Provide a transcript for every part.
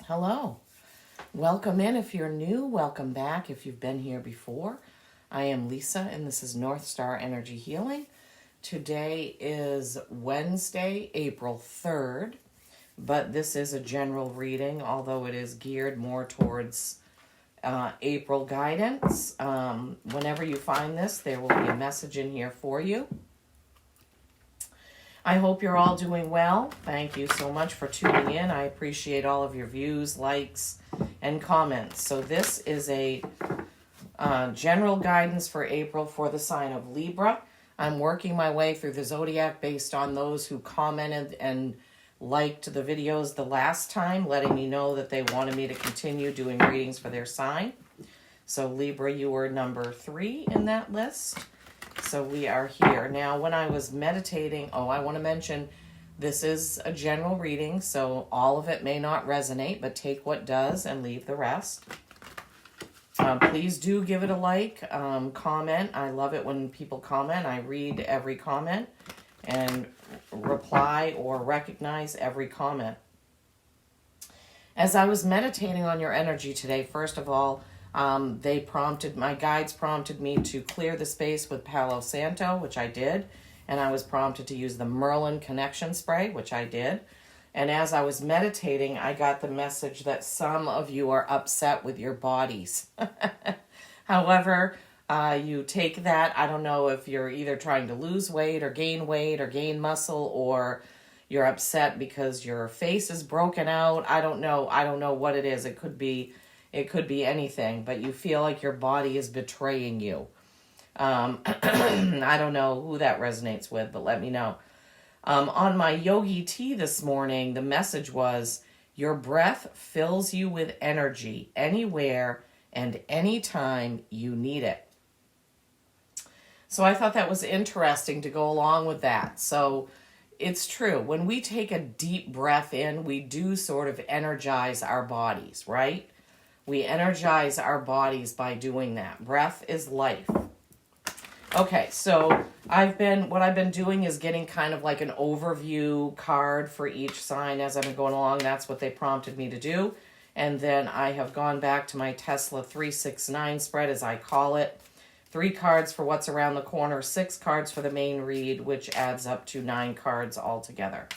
Hello. Welcome in if you're new. Welcome back if you've been here before. I am Lisa and this is North Star Energy Healing. Today is Wednesday, April 3rd, but this is a general reading, although it is geared more towards April guidance. Whenever you find this, there will be a message in here for you. I hope you're all doing well. Thank you so much for tuning in. I appreciate all of your views, likes, and comments. So this is a general guidance for April for the sign of Libra. I'm working my way through the zodiac based on those who commented and liked the videos the last time, letting me know that they wanted me to continue doing readings for their sign. So Libra, you were number 3 in that list. So we are here. Now, when I was meditating, I want to mention this is a general reading, so all of it may not resonate, but take what does and leave the rest. Please do give it a like, comment. I love it when people comment. I read every comment and reply or recognize every comment. As I was meditating on your energy today, first of all, my guides prompted me to clear the space with Palo Santo, which I did. And I was prompted to use the Merlin Connection Spray, which I did. And as I was meditating, I got the message that some of you are upset with your bodies. However, you take that. I don't know if you're either trying to lose weight or gain muscle, or you're upset because your face is broken out. I don't know what it is. It could be anything, but you feel like your body is betraying you. I don't know who that resonates with, but let me know. On my yogi tea this morning, the message was, your breath fills you with energy anywhere and anytime you need it. So I thought that was interesting to go along with that. So it's true. When we take a deep breath in, we do sort of energize our bodies, right? We energize our bodies by doing that. Breath is life. Okay, so what I've been doing is getting kind of like an overview card for each sign as I've been going along. That's what they prompted me to do. And then I have gone back to my Tesla 369 spread, as I call it. 3 cards for what's around the corner, 6 cards for the main read, which adds up to 9 cards altogether.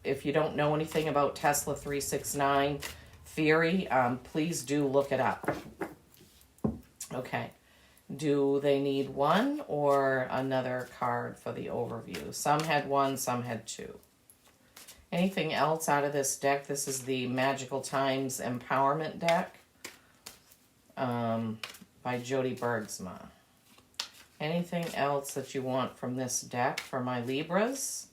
If you don't know anything about Tesla 369 theory, please do look it up. Okay. Do they need 1 or another card for the overview? Some had 1, some had 2. Anything else out of this deck? This is the Magical Times Empowerment deck by Jody Bergsma. Anything else that you want from this deck for my Libras?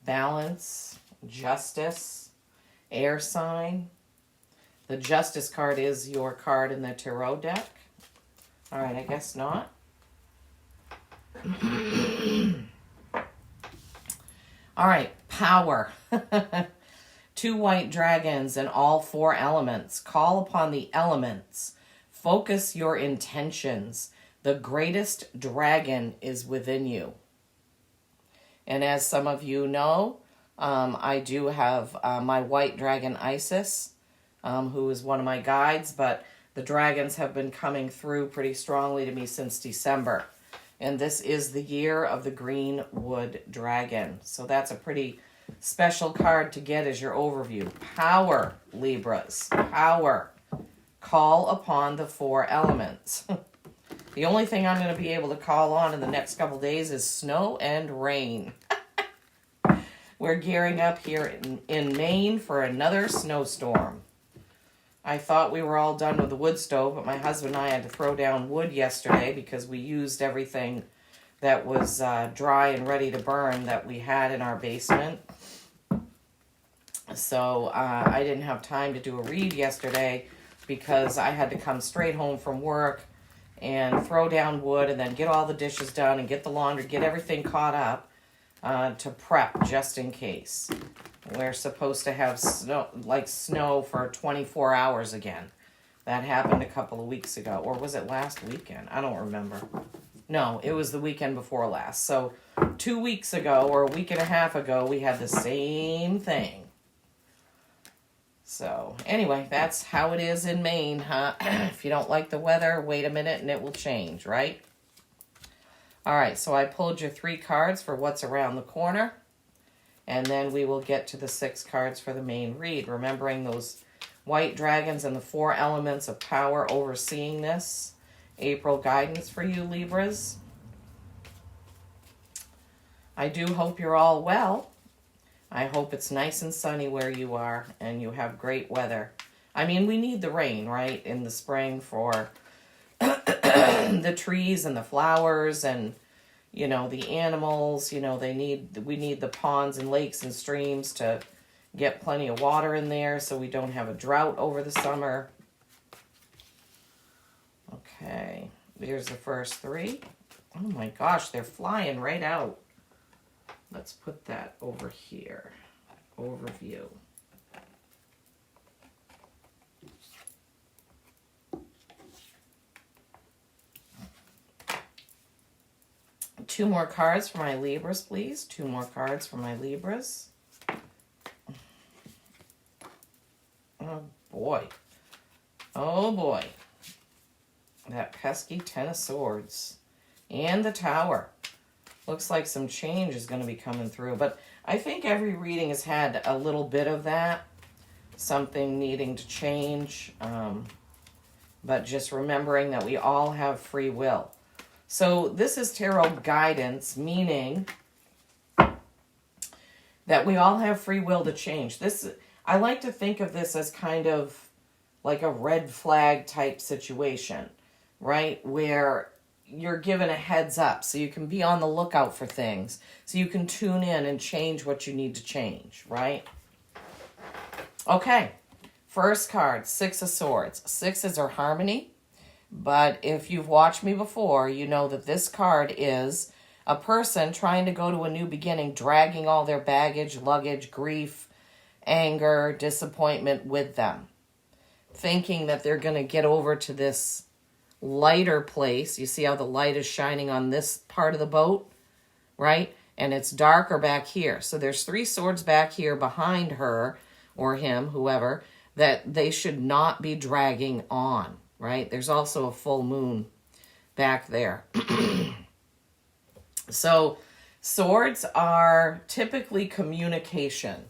Balance, Justice, Air Sign. The Justice card is your card in the Tarot deck. All right, I guess not. All right, power. 2 white dragons and all 4 elements. Call upon the elements. Focus your intentions. The greatest dragon is within you. And as some of you know, I do have my white dragon Isis, who is one of my guides, but the dragons have been coming through pretty strongly to me since December. And this is the year of the green wood dragon. So that's a pretty special card to get as your overview. Power, Libras. Power. Call upon the 4 elements. The only thing I'm going to be able to call on in the next couple days is snow and rain. We're gearing up here in Maine for another snowstorm. I thought we were all done with the wood stove, but my husband and I had to throw down wood yesterday because we used everything that was dry and ready to burn that we had in our basement. So I didn't have time to do a read yesterday because I had to come straight home from work and throw down wood and then get all the dishes done and get the laundry, get everything caught up to prep just in case. We're supposed to have snow for 24 hours again. That happened a couple of weeks ago. Or was it last weekend? I don't remember. No, it was the weekend before last. So 2 weeks ago or a week and a half ago, we had the same thing. So anyway, that's how it is in Maine, huh? If you don't like the weather, wait a minute and it will change, right? All right, so I pulled your 3 cards for what's around the corner. And then we will get to the 6 cards for the main read. Remembering those white dragons and the 4 elements of power overseeing this April guidance for you, Libras. I do hope you're all well. I hope it's nice and sunny where you are and you have great weather. I mean, we need the rain, right, in the spring for the trees and the flowers and, you know, the animals. You know, we need the ponds and lakes and streams to get plenty of water in there so we don't have a drought over the summer. Okay, there's the first 3. Oh my gosh, they're flying right out. Let's put that over here. Overview. Two more cards for my Libras, please. 2 more cards for my Libras. Oh, boy. Oh, boy. That pesky 10 of Swords. And the Tower. Looks like some change is going to be coming through. But I think every reading has had a little bit of that. Something needing to change. But just remembering that we all have free will. So this is tarot guidance, meaning that we all have free will to change. I like to think of this as kind of like a red flag type situation, right? Where you're given a heads up so you can be on the lookout for things. So you can tune in and change what you need to change, right? Okay, first card, 6 of Swords. 6s are harmony. But if you've watched me before, you know that this card is a person trying to go to a new beginning, dragging all their baggage, luggage, grief, anger, disappointment with them. Thinking that they're going to get over to this lighter place. You see how the light is shining on this part of the boat, right? And it's darker back here. So there's 3 swords back here behind her or him, whoever, that they should not be dragging on, right? There's also a full moon back there. So swords are typically communication,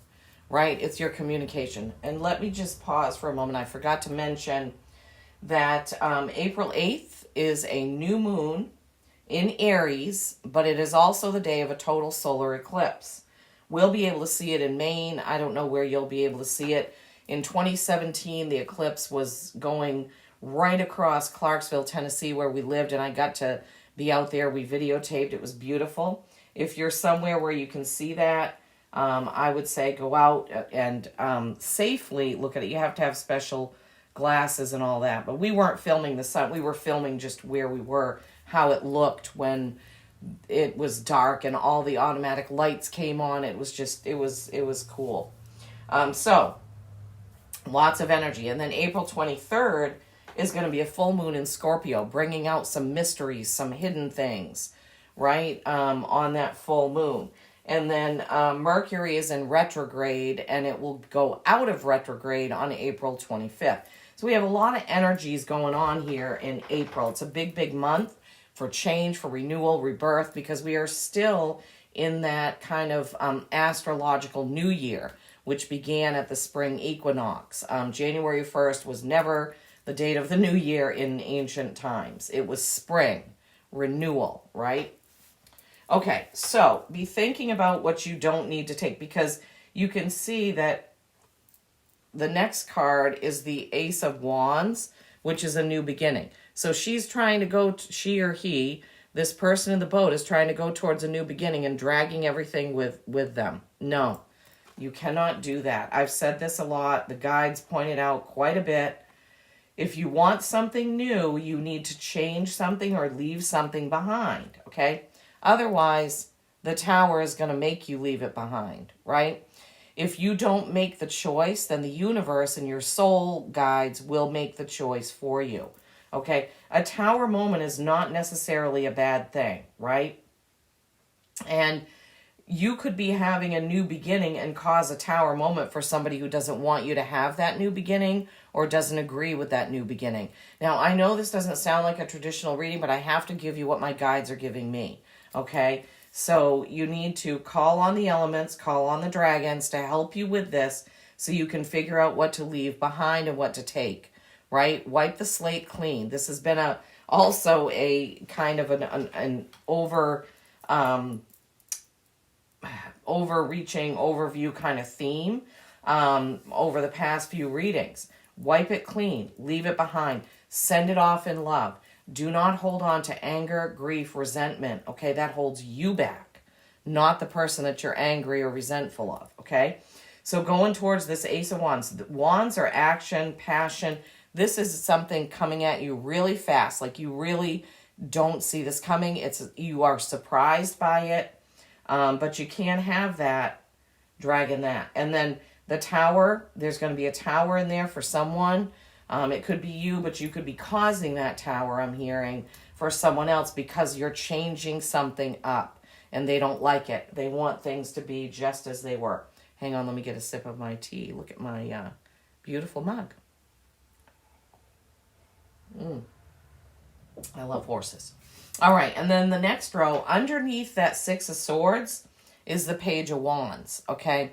right? It's your communication. And let me just pause for a moment. I forgot to mention that April 8th is a new moon in Aries, but it is also the day of a total solar eclipse. We'll be able to see it in Maine. I don't know where you'll be able to see it. In 2017, the eclipse was going right across Clarksville, Tennessee, where we lived, and I got to be out there. We videotaped. It was beautiful. If you're somewhere where you can see that, I would say go out and safely look at it. You have to have special glasses and all that, but we weren't filming the sun. We were filming just where we were, how it looked when it was dark and all the automatic lights came on. It was just, it was cool. So lots of energy. And then April 23rd is going to be a full moon in Scorpio, bringing out some mysteries, some hidden things, right, on that full moon. And then Mercury is in retrograde, and it will go out of retrograde on April 25th. So we have a lot of energies going on here in April. It's a big, big month for change, for renewal, rebirth, because we are still in that kind of astrological new year, which began at the spring equinox. January 1st was never the date of the new year in ancient times. It was spring, renewal, right? Okay, so be thinking about what you don't need to take, because you can see that the next card is the Ace of Wands, which is a new beginning. So she's trying to go, she or he, this person in the boat is trying to go towards a new beginning and dragging everything with them. No, you cannot do that. I've said this a lot. The guides pointed out quite a bit. If you want something new, you need to change something or leave something behind, okay? Otherwise, the Tower is going to make you leave it behind, right? If you don't make the choice, then the universe and your soul guides will make the choice for you, okay? A Tower moment is not necessarily a bad thing, right? And you could be having a new beginning and cause a tower moment for somebody who doesn't want you to have that new beginning or doesn't agree with that new beginning. Now, I know this doesn't sound like a traditional reading, but I have to give you what my guides are giving me, okay? So you need to call on the elements, call on the dragons to help you with this so you can figure out what to leave behind and what to take, right? Wipe the slate clean. This has been also a kind of an overreaching overview kind of theme over the past few readings. Wipe it clean, leave it behind, send it off in love. Do not hold on to anger, grief, resentment, okay? That holds you back, not the person that you're angry or resentful of, okay? So going towards this Ace of Wands. Wands are action, passion. This is something coming at you really fast, like you really don't see this coming. You are surprised by it. But you can't have that dragging that. And then the tower, there's going to be a tower in there for someone. It could be you, but you could be causing that tower, I'm hearing, for someone else because you're changing something up and they don't like it. They want things to be just as they were. Hang on, let me get a sip of my tea. Look at my beautiful mug. I love horses. All right, and then the next row, underneath that Six of Swords, is the Page of Wands, okay?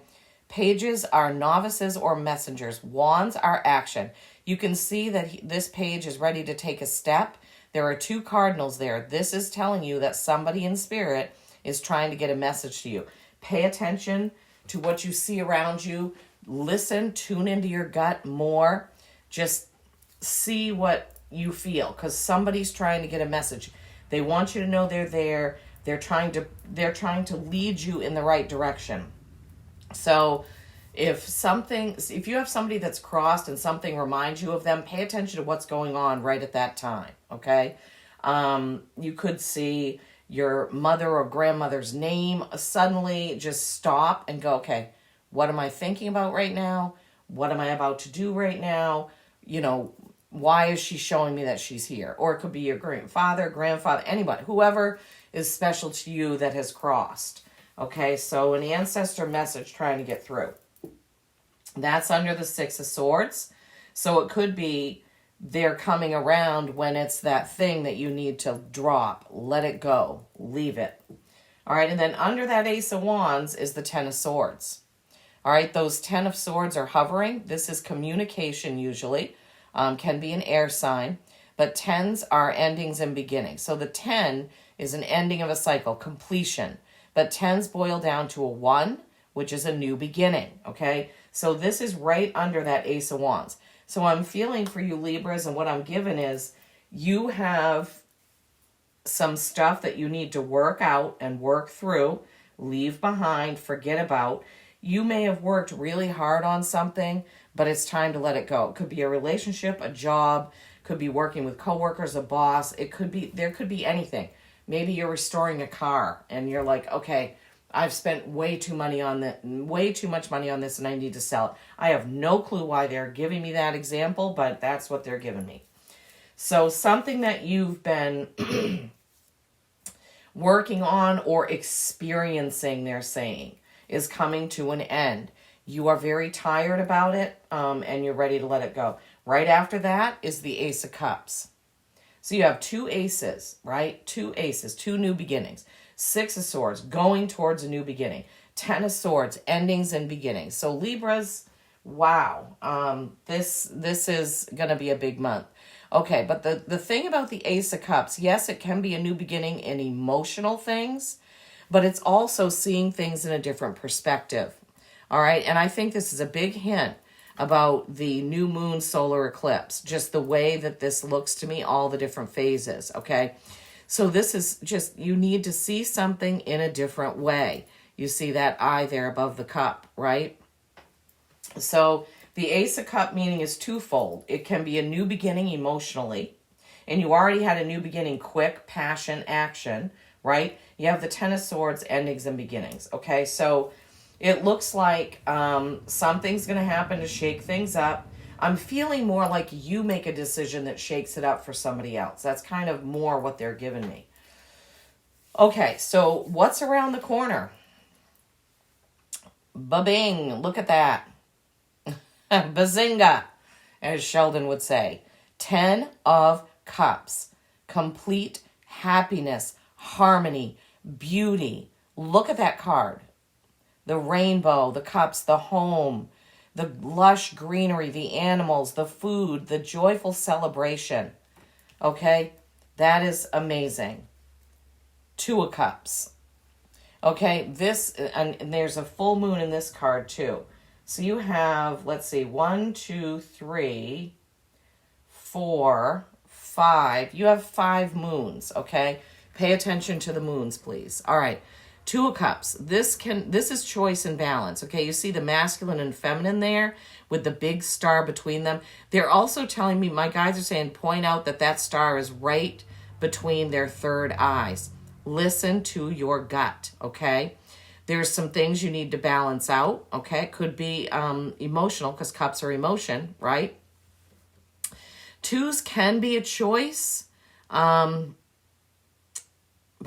Pages are novices or messengers. Wands are action. You can see that this page is ready to take a step. There are two cardinals there. This is telling you that somebody in spirit is trying to get a message to you. Pay attention to what you see around you. Listen, tune into your gut more. Just see what you feel because somebody's trying to get a message. They want you to know they're there. They're trying to lead you in the right direction. So if you have somebody that's crossed and something reminds you of them, pay attention to what's going on right at that time, okay? You could see your mother or grandmother's name suddenly just stop and go, okay, what am I thinking about right now? What am I about to do right now? Why is she showing me that she's here? Or it could be your grandfather, anybody, whoever is special to you that has crossed. Okay, so an ancestor message trying to get through. That's under the Six of Swords. So it could be they're coming around when it's that thing that you need to drop. Let it go. Leave it. All right, and then under that Ace of Wands is the Ten of Swords. All right, those 10 of Swords are hovering. This is communication usually. Can be an air sign, but 10s are endings and beginnings. So the 10 is an ending of a cycle, completion, but 10s boil down to a 1, which is a new beginning, okay? So this is right under that Ace of Wands. So I'm feeling for you Libras, and what I'm given is you have some stuff that you need to work out and work through, leave behind, forget about. You may have worked really hard on something, but it's time to let it go. It could be a relationship, a job, could be working with coworkers, a boss. There could be anything. Maybe you're restoring a car and you're like, okay, I've spent way too much money on this and I need to sell it. I have no clue why they're giving me that example, but that's what they're giving me. So something that you've been working on or experiencing, they're saying, is coming to an end. You are very tired about it, and you're ready to let it go. Right after that is the Ace of Cups. So you have two aces, right? Two aces, two new beginnings. Six of Swords, going towards a new beginning. 10 of Swords, endings and beginnings. So Libras, wow, this is going to be a big month. Okay, but the thing about the Ace of Cups, yes, it can be a new beginning in emotional things, but it's also seeing things in a different perspective. All right, and I think this is a big hint about the new moon solar eclipse, just the way that this looks to me, all the different phases, okay? So this is just, you need to see something in a different way. You see that eye there above the cup, right? So the Ace of Cup meaning is twofold. It can be a new beginning emotionally, and you already had a new beginning, quick, passion, action, right? You have the 10 of Swords, endings and beginnings, okay? So it looks like something's going to happen to shake things up. I'm feeling more like you make a decision that shakes it up for somebody else. That's kind of more what they're giving me. Okay, so what's around the corner? Ba-bing. Look at that. Bazinga, as Sheldon would say. 10 of Cups. Complete happiness, harmony, beauty. Look at that card. The rainbow, the cups, the home, the lush greenery, the animals, the food, the joyful celebration. Okay? That is amazing. 2 of Cups. Okay, this, and there's a full moon in this card too. So you have, let's see, 1, 2, 3, 4, 5. You have 5 moons, okay? Pay attention to the moons, please. All right. 2 of Cups. This is choice and balance, okay? You see the masculine and feminine there with the big star between them. They're also telling me, my guides are saying, point out that star is right between their third eyes. Listen to your gut, okay? There's some things you need to balance out, okay? It could be emotional because cups are emotion, right? 2s can be a choice, but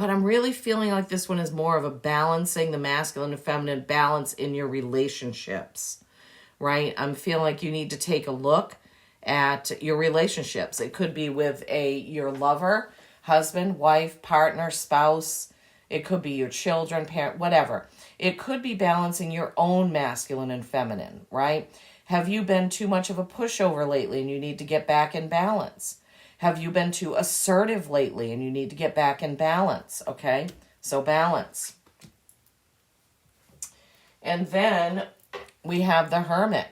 I'm really feeling like this one is more of a balancing the masculine and feminine balance in your relationships, right? I'm feeling like you need to take a look at your relationships. It could be with your lover, husband, wife, partner, spouse. It could be your children, parent, whatever. It could be balancing your own masculine and feminine, right? Have you been too much of a pushover lately and you need to get back in balance? Have you been too assertive lately and you need to get back in balance? Okay, so balance. And then we have the Hermit.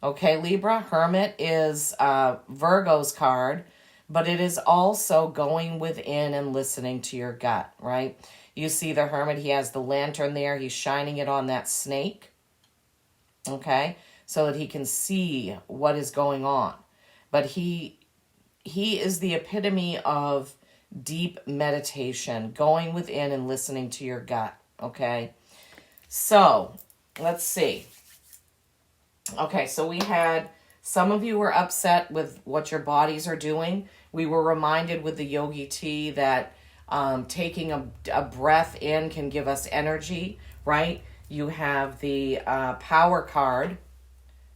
Okay, Libra, Hermit is Virgo's card, but it is also going within and listening to your gut, right? You see the Hermit, he has the lantern there. He's shining it on that snake, okay, so that he can see what is going on. But he is the epitome of deep meditation, going within and listening to your gut, okay? So, let's see. Okay, so we had, some of you were upset with what your bodies are doing. We were reminded with the Yogi Tea that taking a breath in can give us energy, right? You have the power card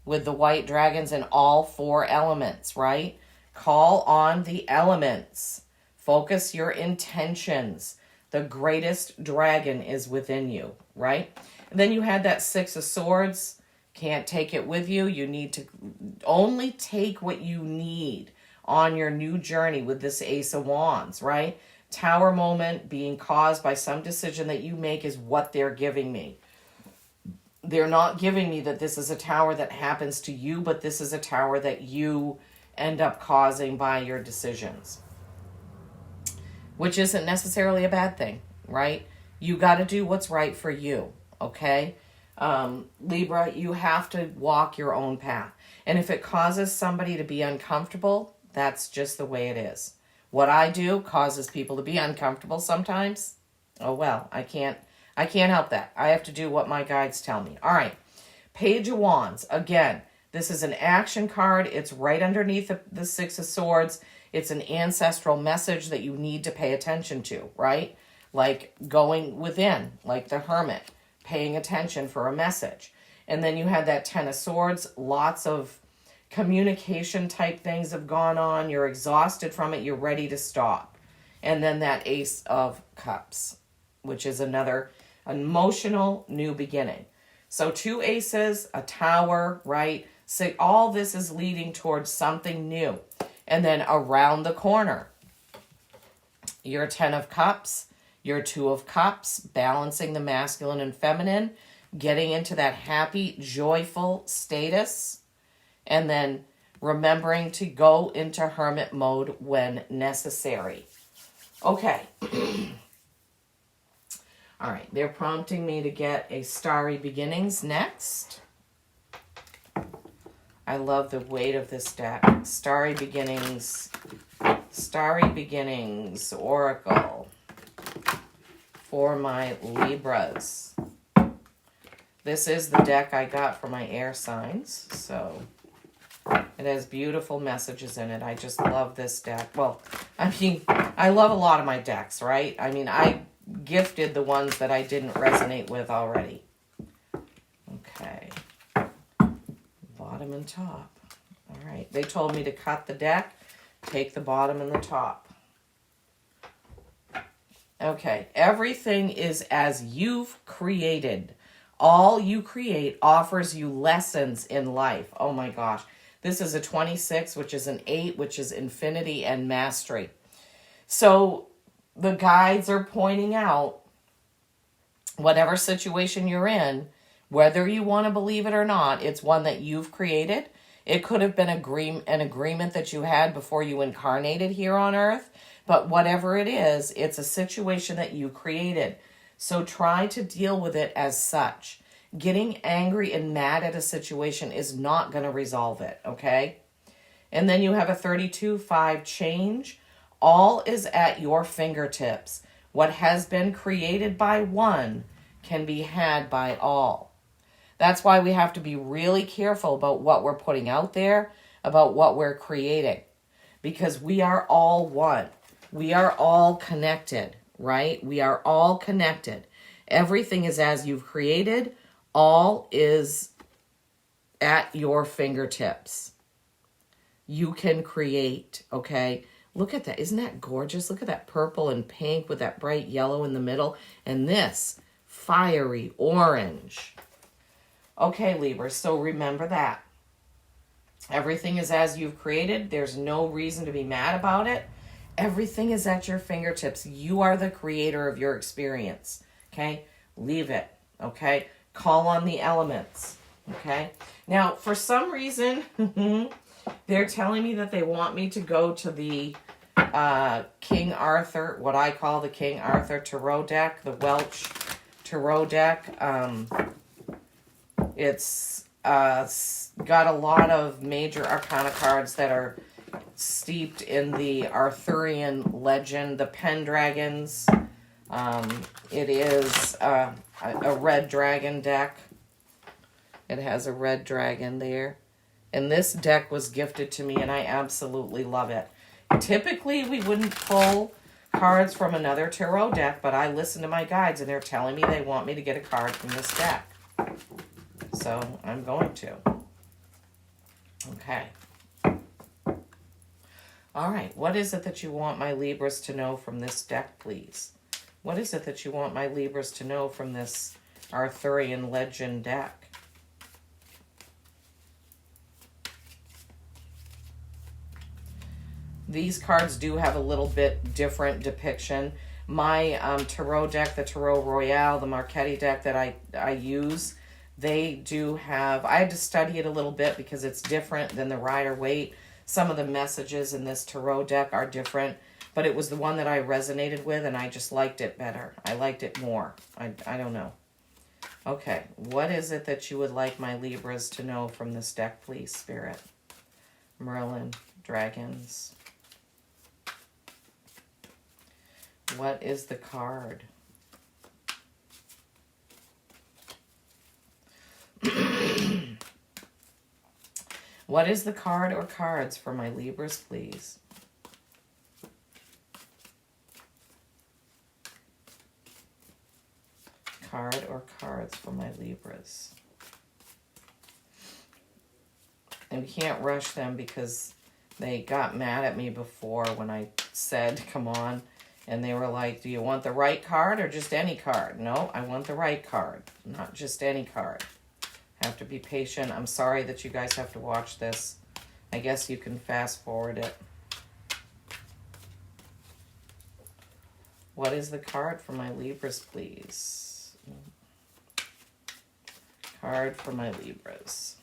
with the white dragons and all 4 elements, right? Call on the elements. Focus your intentions. The greatest dragon is within you, right? And then you had that 6 of Swords. Can't take it with you. You need to only take what you need on your new journey with this Ace of Wands, right? Tower moment being caused by some decision that you make is what they're giving me. They're not giving me that this is a tower that happens to you, but this is a tower that you end up causing by your decisions, which isn't necessarily a bad thing, right? You got to do what's right for you, okay? Libra, you have to walk your own path. And if it causes somebody to be uncomfortable, that's just the way it is. What I do causes people to be uncomfortable sometimes. Oh, well, I can't help that. I have to do what my guides tell me. All right. Page of Wands. Again, this is an action card. It's right underneath the 6 of Swords. It's an ancestral message that you need to pay attention to, right? Like going within, like the Hermit, paying attention for a message. And then you had that 10 of Swords. Lots of communication type things have gone on. You're exhausted from it. You're ready to stop. And then that Ace of Cups, which is another emotional new beginning. So 2 aces, a tower, right? So all this is leading towards something new. And then around the corner, your 10 of Cups, your 2 of Cups, balancing the masculine and feminine, getting into that happy, joyful status, and then remembering to go into hermit mode when necessary. Okay. All right, they're prompting me to get a Starry Beginnings next. I love the weight of this deck. Starry Beginnings Oracle for my Libras. This is the deck I got for my air signs, so it has beautiful messages in it. I just love this deck. Well, I mean, I love a lot of my decks, right? I mean, I gifted the ones that I didn't resonate with already. bottom and top. All right. They told me to cut the deck, take the bottom and the top. Okay. Everything is as you've created. All you create offers you lessons in life. Oh my gosh. This is a 26, which is an 8, which is infinity and mastery. So the guides are pointing out whatever situation you're in, whether you want to believe it or not, it's one that you've created. It could have been an agreement that you had before you incarnated here on Earth. But whatever it is, it's a situation that you created. So try to deal with it as such. Getting angry and mad at a situation is not going to resolve it, okay? And then you have a 32-5 change. All is at your fingertips. What has been created by one can be had by all. That's why we have to be really careful about what we're putting out there, about what we're creating. Because we are all one. We are all connected, right? We are all connected. Everything is as you've created. All is at your fingertips. You can create, okay? Look at that. Isn't that gorgeous? Look at that purple and pink with that bright yellow in the middle. And this fiery orange. Okay, Libra, so remember that. Everything is as you've created. There's no reason to be mad about it. Everything is at your fingertips. You are the creator of your experience, okay? Leave it, okay? Call on the elements, okay? Now, for some reason, they're telling me that they want me to go to the King Arthur, what I call the King Arthur Tarot deck, the Welsh Tarot deck. It's got a lot of major arcana cards that are steeped in the Arthurian legend, the Pendragons. It is a red dragon deck. It has a red dragon there. And this deck was gifted to me, and I absolutely love it. Typically, we wouldn't pull cards from another tarot deck, but I listen to my guides, and they're telling me they want me to get a card from this deck. So I'm going to. Okay. All right. What is it that you want my Libras to know from this deck, please? What is it that you want my Libras to know from this Arthurian legend deck? These cards do have a little bit different depiction. My tarot deck, the Tarot Royale, the Marchetti deck that I use, they do have, I had to study it a little bit because it's different than the Rider-Waite. Some of the messages in this tarot deck are different, but it was the one that I resonated with, and I just liked it better. I liked it more. I don't know. Okay, what is it that you would like my Libras to know from this deck, please, Spirit? Merlin, dragons. What is the card? What is the card or cards for my Libras, please? Card or cards for my Libras. And we can't rush them because they got mad at me before when I said, come on. And they were like, do you want the right card or just any card? No, I want the right card, not just any card. Have to be patient. I'm sorry that you guys have to watch this. I guess you can fast forward it. What is the card for my Libras, please? Card for my Libras.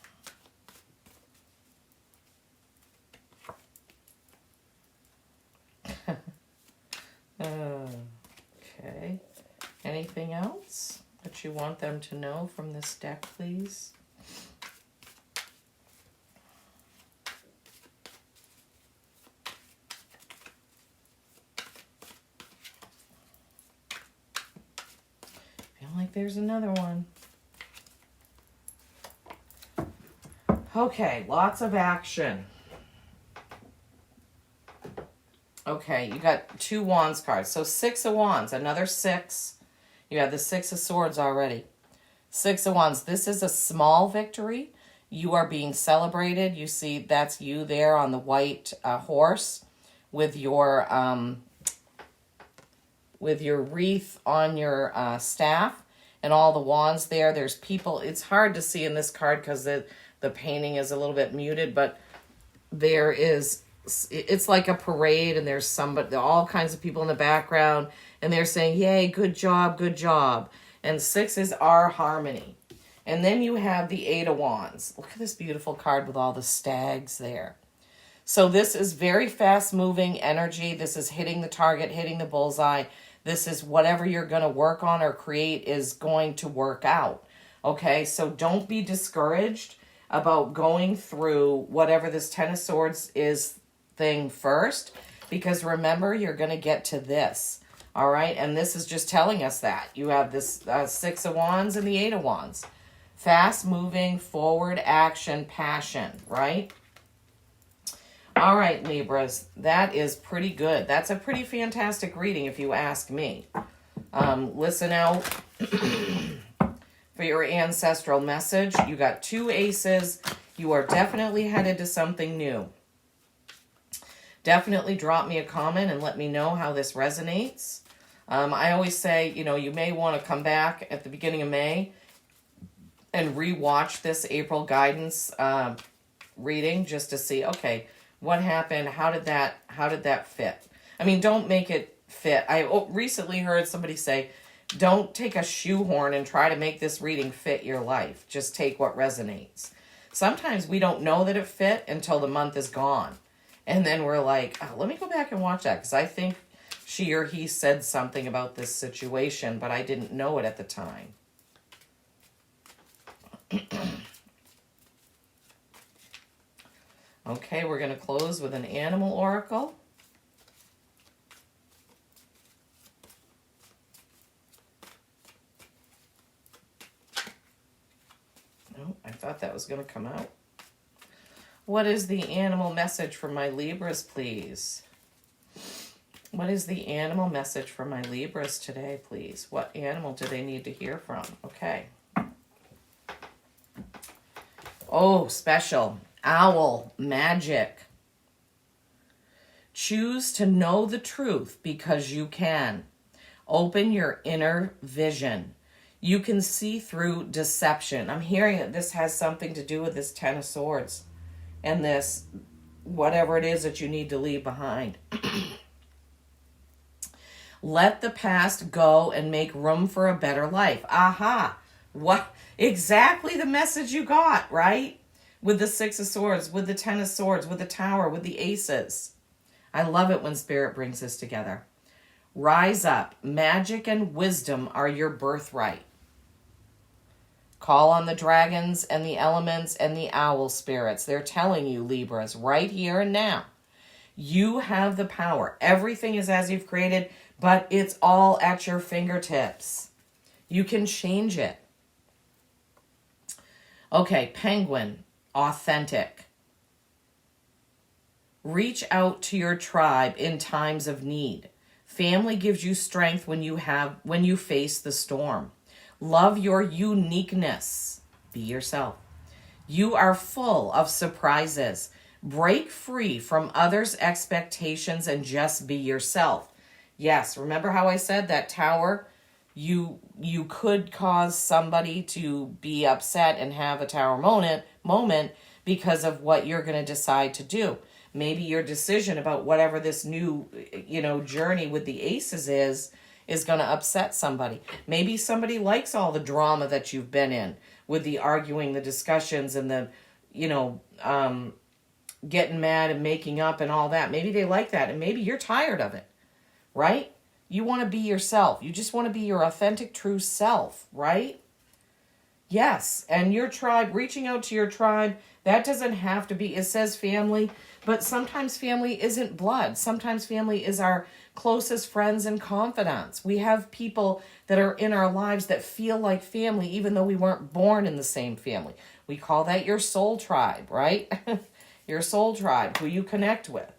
Okay. Anything else that you want them to know from this deck, please? Feel like there's another one. Okay, lots of action. Okay, you got 2 Wands cards. So 6 of Wands, another 6. You have the 6 of Swords already. 6 of Wands. This is a small victory. You are being celebrated. You see, that's you there on the white horse with your wreath on your staff and all the wands there. There's people. It's hard to see in this card because the painting is a little bit muted, but it's like a parade, and there's all kinds of people in the background, and they're saying, yay, good job, good job. And 6 is our harmony. And then you have the 8 of Wands. Look at this beautiful card with all the stags there. So this is very fast-moving energy. This is hitting the target, hitting the bullseye. This is whatever you're going to work on or create is going to work out. Okay, so don't be discouraged about going through whatever this 10 of Swords is thing first, because remember, you're going to get to this. All right, and this is just telling us that. You have this 6 of Wands and the 8 of Wands. Fast-moving, forward action, passion, right? All right, Libras, that is pretty good. That's a pretty fantastic reading if you ask me. Listen out for your ancestral message. You got 2 aces. You are definitely headed to something new. Definitely drop me a comment and let me know how this resonates. I always say, you may want to come back at the beginning of May and re-watch this April guidance reading just to see, okay, what happened? How did that fit? I mean, don't make it fit. I recently heard somebody say, don't take a shoehorn and try to make this reading fit your life. Just take what resonates. Sometimes we don't know that it fit until the month is gone. And then we're like, oh, let me go back and watch that, because I think she or he said something about this situation, but I didn't know it at the time. Okay, we're going to close with an animal oracle. No, I thought that was going to come out. What is the animal message for my Libras, please? What is the animal message for my Libras today, please? What animal do they need to hear from? Okay. Oh, special. Owl, magic. Choose to know the truth because you can. Open your inner vision. You can see through deception. I'm hearing that this has something to do with this 10 of Swords and this, whatever it is that you need to leave behind. Let the past go and make room for a better life. Aha. What exactly the message you got, right? With the 6 of Swords, with the 10 of Swords, with the Tower, with the aces. I love it when Spirit brings this together. Rise up. Magic and wisdom are your birthright. Call on the dragons and the elements and the owl spirits. They're telling you, Libras, right here and now. You have the power. Everything is as you've created, but it's all at your fingertips. You can change it. Okay, Penguin, authentic. Reach out to your tribe in times of need. Family gives you strength when you face the storm. Love your uniqueness. Be yourself. You are full of surprises. Break free from others' expectations and just be yourself. Yes, remember how I said that Tower? You could cause somebody to be upset and have a Tower moment because of what you're going to decide to do. Maybe your decision about whatever this new, journey with the aces is going to upset somebody. Maybe somebody likes all the drama that you've been in with the arguing, the discussions, and the, getting mad and making up and all that. Maybe they like that, and maybe you're tired of it, right? You want to be yourself. You just want to be your authentic, true self, right? Yes, and your tribe, reaching out to your tribe, that doesn't have to be, it says family, but sometimes family isn't blood. Sometimes family is our closest friends and confidants. We have people that are in our lives that feel like family, even though we weren't born in the same family. We call that your soul tribe, right? Your soul tribe, who you connect with.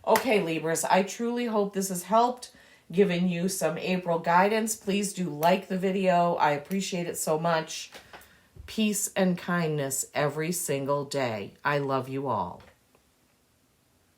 Okay, Libras, I truly hope this has helped, giving you some April guidance. Please do like the video. I appreciate it so much. peace and kindness every single day. I love you all.